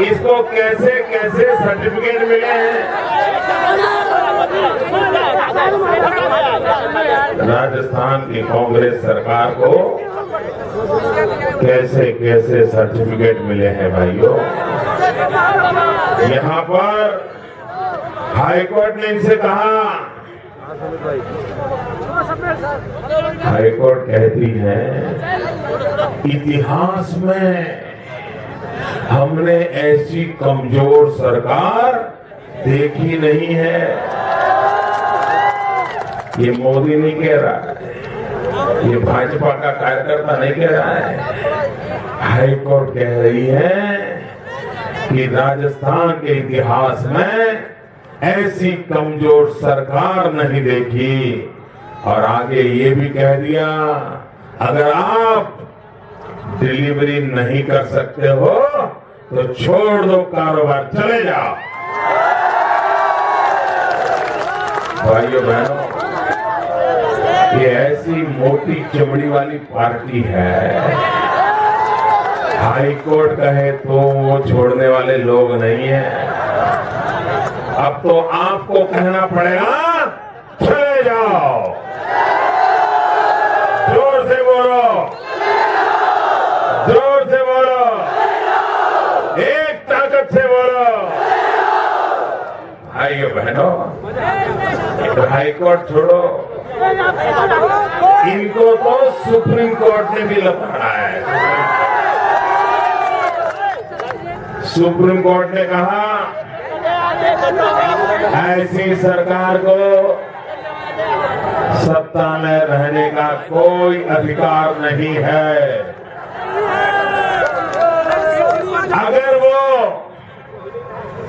इसको कैसे कैसे सर्टिफिकेट मिले हैं। राजस्थान की कांग्रेस सरकार को कैसे कैसे सर्टिफिकेट मिले हैं भाइयों। यहाँ पर हाईकोर्ट ने इनसे कहा, हाईकोर्ट कहती है इतिहास में हमने ऐसी कमजोर सरकार देखी नहीं है। ये मोदी नहीं कह रहा है, ये भाजपा का कार्यकर्ता नहीं कह रहा है, हाईकोर्ट कह रही है कि राजस्थान के इतिहास में ऐसी कमजोर सरकार नहीं देखी। और आगे ये भी कह दिया, अगर आप डिलीवरी नहीं कर सकते हो तो छोड़ दो कारोबार, चले जाओ। भाइयों बहनों, ये ऐसी मोटी चमड़ी वाली पार्टी है, हाईकोर्ट कहे तो वो छोड़ने वाले लोग नहीं है। अब तो आपको कहना पड़ेगा, चले जाओ। जोर से बोलो, जोर से बोलो, एक ताकत से बोलो। भाइयों बहनों, तो हाईकोर्ट छोड़ो, इनको तो सुप्रीम कोर्ट ने भी लताड़ा है। सुप्रीम कोर्ट ने कहा ऐसी सरकार को सत्ता में रहने का कोई अधिकार नहीं है। अगर वो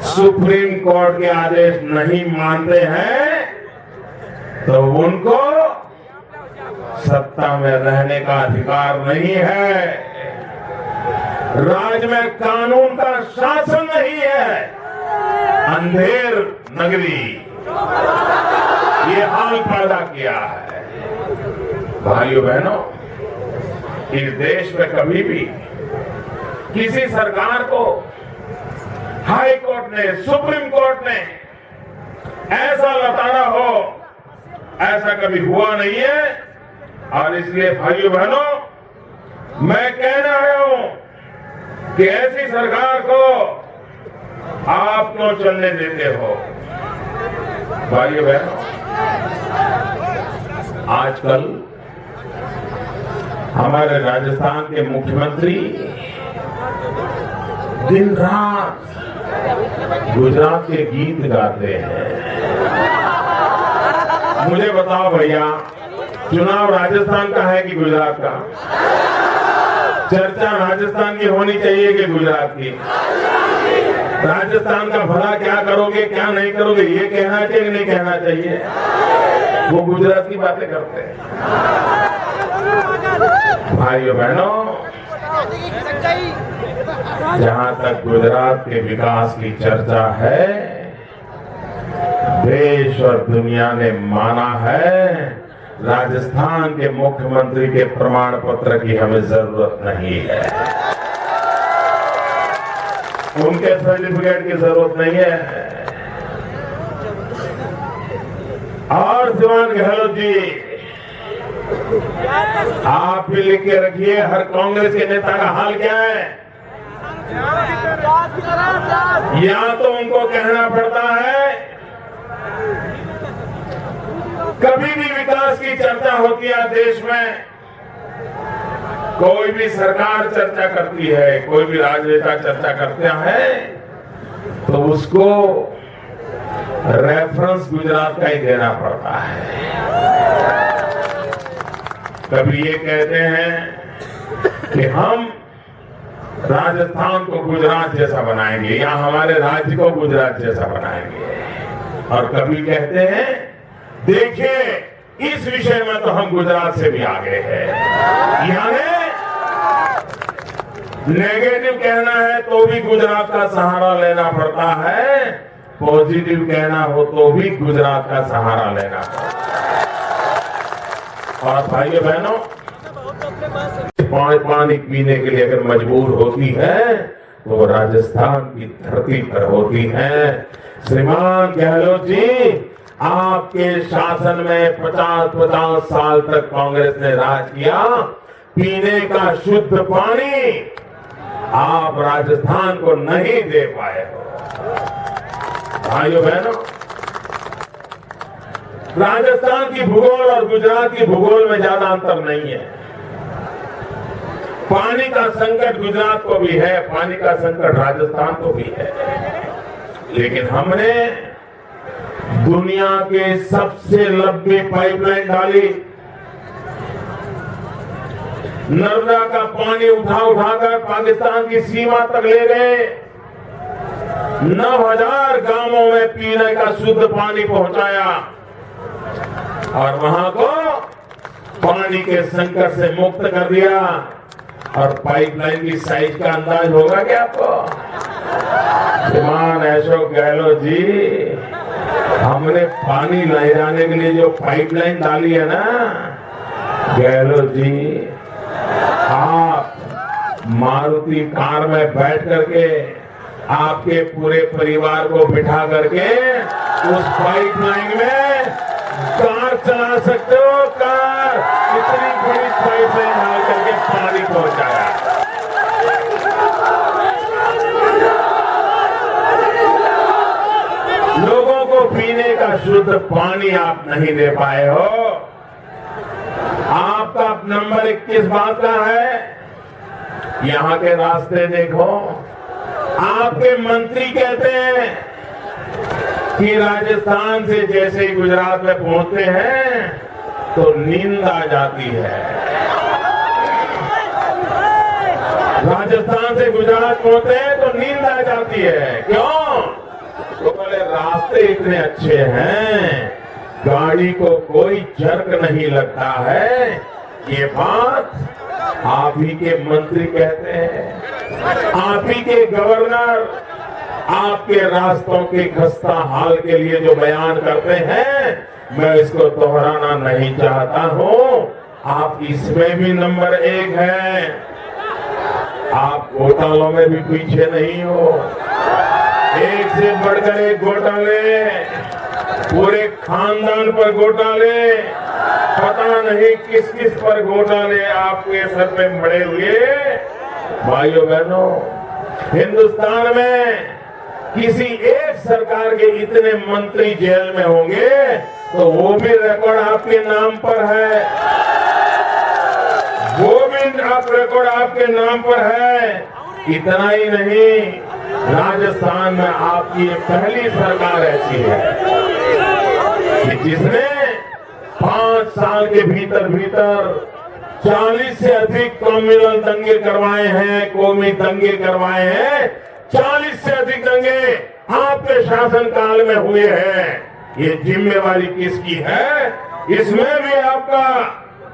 सुप्रीम कोर्ट के आदेश नहीं मानते हैं तो उनको सत्ता में रहने का अधिकार नहीं है। राज्य में कानून का शासन नहीं है। अंधेर नगरी ये हाल पैदा किया है। भाइयों बहनों, इस देश में कभी भी किसी सरकार को हाई कोर्ट ने, सुप्रीम कोर्ट ने ऐसा लताड़ा हो, ऐसा कभी हुआ नहीं है। और इसलिए भाइयों बहनों, मैं कहना आया हूं कि ऐसी सरकार को आप क्यों चलने देते हो। भाइयों बहनों, आजकल हमारे राजस्थान के मुख्यमंत्री दिन रात गुजरात के गीत गाते हैं। मुझे बताओ भैया, चुनाव राजस्थान का है कि गुजरात का? चर्चा राजस्थान की होनी चाहिए कि गुजरात की? राजस्थान का भला क्या करोगे, क्या नहीं करोगे, ये कहना चाहिए कि नहीं कहना चाहिए? वो गुजरात की बातें करते हैं। भाइयों बहनों, जहां तक गुजरात के विकास की चर्चा है, देश और दुनिया ने माना है राजस्थान के मुख्यमंत्री के प्रमाण पत्र की हमें जरूरत नहीं है। उनके सर्टिफिकेट की जरूरत नहीं है। और श्रीमान गहलोत जी, आप भी लिख के रखिए, हर कांग्रेस के नेता का हाल क्या है। या तो उनको कहना पड़ता है, कभी भी विकास की चर्चा होती है देश में, कोई भी सरकार चर्चा करती है, कोई भी राजनेता चर्चा करता है, तो उसको रेफरेंस गुजरात का ही देना पड़ता है। कभी ये कहते हैं कि हम राजस्थान को गुजरात जैसा बनाएंगे या हमारे राज्य को गुजरात जैसा बनाएंगे, और कभी कहते हैं देखिए इस विषय में तो हम गुजरात से भी आगे हैं। यानी नेगेटिव कहना है तो भी गुजरात का सहारा लेना पड़ता है, पॉजिटिव कहना हो तो भी गुजरात का सहारा लेना पड़ता है। और भाइयों बहनों, पानी पीने के लिए अगर मजबूर होती है तो वो राजस्थान की धरती पर होती है। श्रीमान गहलोत जी, आपके शासन में 50-50 साल तक कांग्रेस ने राज किया। पीने का शुद्ध पानी आप राजस्थान को नहीं दे पाए हो। भाइयों बहनों, राजस्थान की भूगोल और गुजरात की भूगोल में ज्यादा अंतर नहीं है। पानी का संकट गुजरात को भी है, पानी का संकट राजस्थान को भी है, लेकिन हमने दुनिया के सबसे लंबी पाइपलाइन डाली। नर्मदा का पानी उठाकर पाकिस्तान की सीमा तक ले गए। 9,000 गांवों में पीने का शुद्ध पानी पहुंचाया और वहां को पानी के संकट से मुक्त कर दिया। और पाइपलाइन की साइज का अंदाज होगा क्या आपको? श्रीमान अशोक गहलोत जी, हमने पानी ले जाने के लिए जो पाइपलाइन डाली है ना, गहलोत जी, आप मारुति कार में बैठ करके आपके पूरे परिवार को बिठा करके उस पाइपलाइन में कार चला सकते हो। कार इतनी बड़ी पाइपलाइन डाल करके पानी पहुंचाया। लोगों को पीने का शुद्ध पानी आप नहीं दे पाए हो। आपका नंबर 21 बात का है। यहां के रास्ते देखो, आपके मंत्री कहते हैं कि राजस्थान से जैसे ही गुजरात में पहुंचते हैं तो नींद आ जाती है। राजस्थान से गुजरात पहुंचते हैं तो नींद आ जाती है। क्यों? तो बोले रास्ते इतने अच्छे हैं, गाड़ी को कोई जर्क नहीं लगता है। ये बात आप ही के मंत्री कहते हैं, आप ही के गवर्नर आपके रास्तों के खस्ता हाल के लिए जो बयान करते हैं, मैं इसको दोहराना नहीं चाहता हूं। आप इसमें भी नंबर 1 हैं। आप घोटालों में भी पीछे नहीं हो। एक से बढ़कर एक घोटाले, पूरे खानदान पर घोटाले, पता नहीं किस किस पर घोटाले आपके सर पे मड़े हुए। भाइयों बहनों, हिंदुस्तान में किसी एक सरकार के इतने मंत्री जेल में होंगे तो वो भी रिकॉर्ड आपके नाम पर है। वो भी रिकॉर्ड आपके नाम पर है। इतना ही नहीं, राजस्थान में आपकी पहली सरकार ऐसी है कि जिसने 5 साल के भीतर 40 से अधिक कम्युनल दंगे करवाए हैं, कौमी दंगे करवाए हैं। 40 से अधिक दंगे आपके शासनकाल में हुए हैं। ये जिम्मेवारी किसकी है? इसमें भी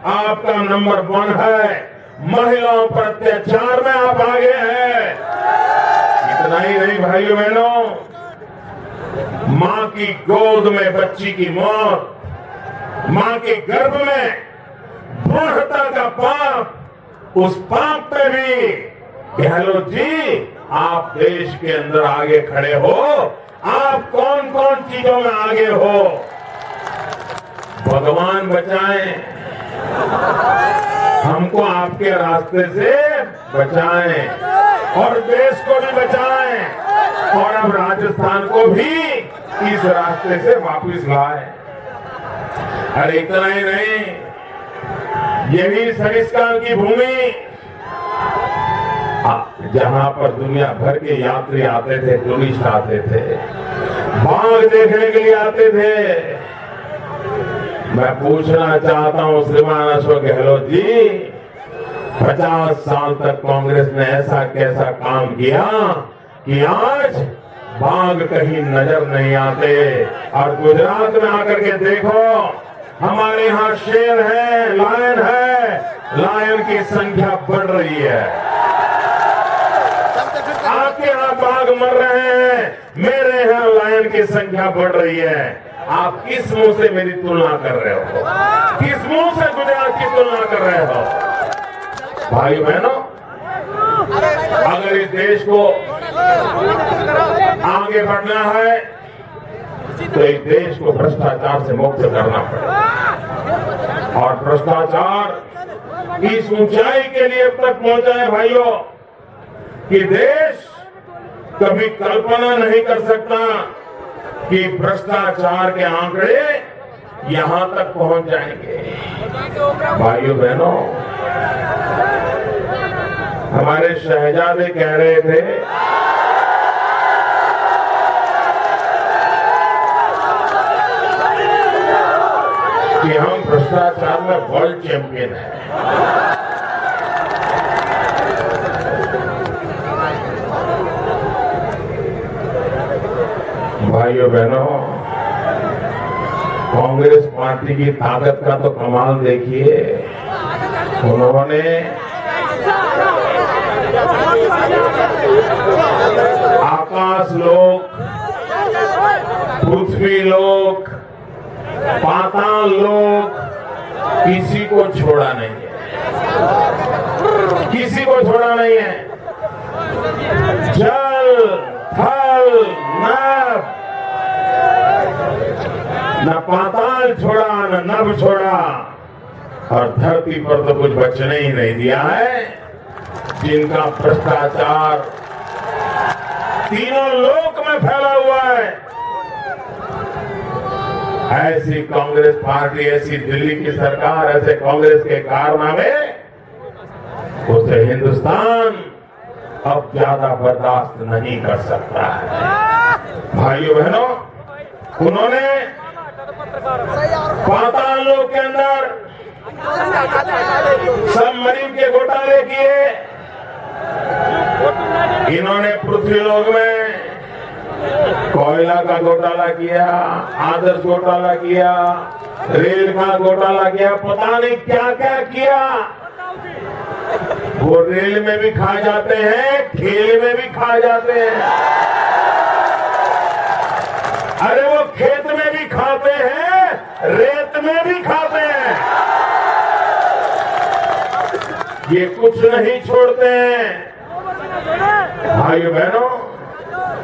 आपका नंबर 1 है। महिलाओं पर अत्याचार में आप आगे हैं। इतना ही नहीं भाइयों बहनों, मां की गोद में बच्ची की मौत, मां के गर्भ में भ्रूण हत्या का पाप, उस पाप पे भी गहलोत जी आप देश के अंदर आगे खड़े हो। आप कौन कौन चीजों में आगे हो? भगवान बचाएं, हमको आपके रास्ते से बचाएं और देश को भी बचाएं और अब राजस्थान को भी इस रास्ते से वापस लाएं। अरे इतना ही नहीं, यही सरिस्काल की भूमि जहां पर दुनिया भर के यात्री आते थे, टूरिस्ट आते थे, बाघ देखने के लिए आते थे। मैं पूछना चाहता हूं श्रीमान अशोक गहलोत जी, 50 साल तक कांग्रेस ने ऐसा कैसा काम किया कि आज बाघ कहीं नजर नहीं आते? और गुजरात में आकर के देखो, हमारे यहाँ शेर है, लायन की संख्या बढ़ रही है। आपके यहाँ बाघ मर रहे हैं, मेरे यहाँ लायन की संख्या बढ़ रही है। आप किस मुंह से मेरी तुलना कर रहे हो? किस मुंह से गुजरात की तुलना कर रहे हो? भाई बहनों, अगर इस देश को आगे बढ़ना है तो इस देश को भ्रष्टाचार से मुक्त करना पड़ेगा। और भ्रष्टाचार इस ऊंचाई के लिए अब तक पहुंचा है भाइयों कि देश कभी कल्पना नहीं कर सकता कि भ्रष्टाचार के आंकड़े यहां तक पहुंच जाएंगे। भाइयों बहनों, हमारे शहजादे कह रहे थे कि हम भ्रष्टाचार में वर्ल्ड चैंपियन हैं। भाइयों बहनों, कांग्रेस पार्टी की ताकत का तो कमाल देखिए। उन्होंने आकाश लोक, पृथ्वी लोक, पाताल लोक किसी को छोड़ा नहीं है, किसी को छोड़ा नहीं है। जल, थल, नभ, न पाताल छोड़ा न नभ छोड़ा, और धरती पर तो कुछ बचने ही नहीं दिया है जिनका भ्रष्टाचार तीनों लोक में फैला हुआ है। ऐसी कांग्रेस पार्टी, ऐसी दिल्ली की सरकार, ऐसे कांग्रेस के कारनामे, उसे हिंदुस्तान अब ज्यादा बर्दाश्त नहीं कर सकता है। भाइयों बहनों, उन्होंने पाताल लोक के अंदर सबमरीन के घोटाले किए, इन्होंने पृथ्वी लोक में कोयला का घोटाला किया, आदर्श घोटाला किया, रेल का घोटाला किया, पता नहीं क्या क्या किया। वो रेल में भी खा जाते हैं, खेल में भी खा जाते हैं, अरे वो खेत में भी खाते हैं, रेत में भी खाते हैं, ये कुछ नहीं छोड़ते हैं। भाइयों बहनों,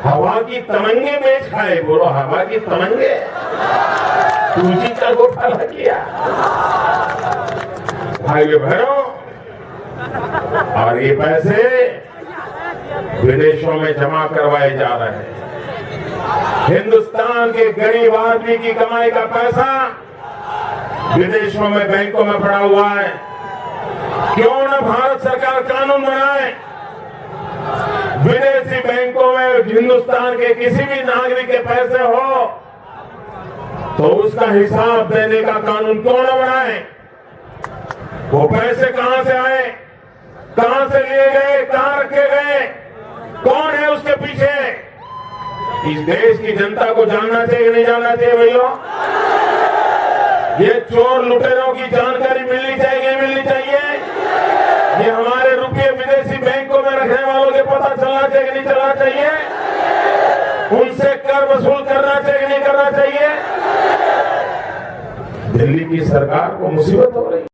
हवा की तमंगे बेच खाए, बोलो हवा की तमंगे, पूंजी का घोटाला किया। भाइयों बहनों, और ये पैसे विदेशों में जमा करवाए जा रहे हैं। हिंदुस्तान के गरीब आदमी की कमाई का पैसा विदेशों में बैंकों में पड़ा हुआ है। क्यों न भारत सरकार कानून बनाए, विदेशी बैंकों में हिंदुस्तान के किसी भी नागरिक के पैसे हो तो उसका हिसाब देने का कानून क्यों न बनाए। वो पैसे कहां से आए, कहां से लिए गए, कहां रखे गए, कौन है उसके पीछे, इस देश की जनता को जानना चाहिए कि नहीं जानना चाहिए भैया। ये चोर लुटेरों की जानकारी मिलनी चाहिए, मिलनी चाहिए। ये हमारे रुपये विदेशी बैंकों में रखने वालों के पता चलना चाहिए कि नहीं चलना चाहिए। उनसे कर वसूल करना चाहिए कि नहीं करना चाहिए। दिल्ली की सरकार को मुसीबत हो रही है।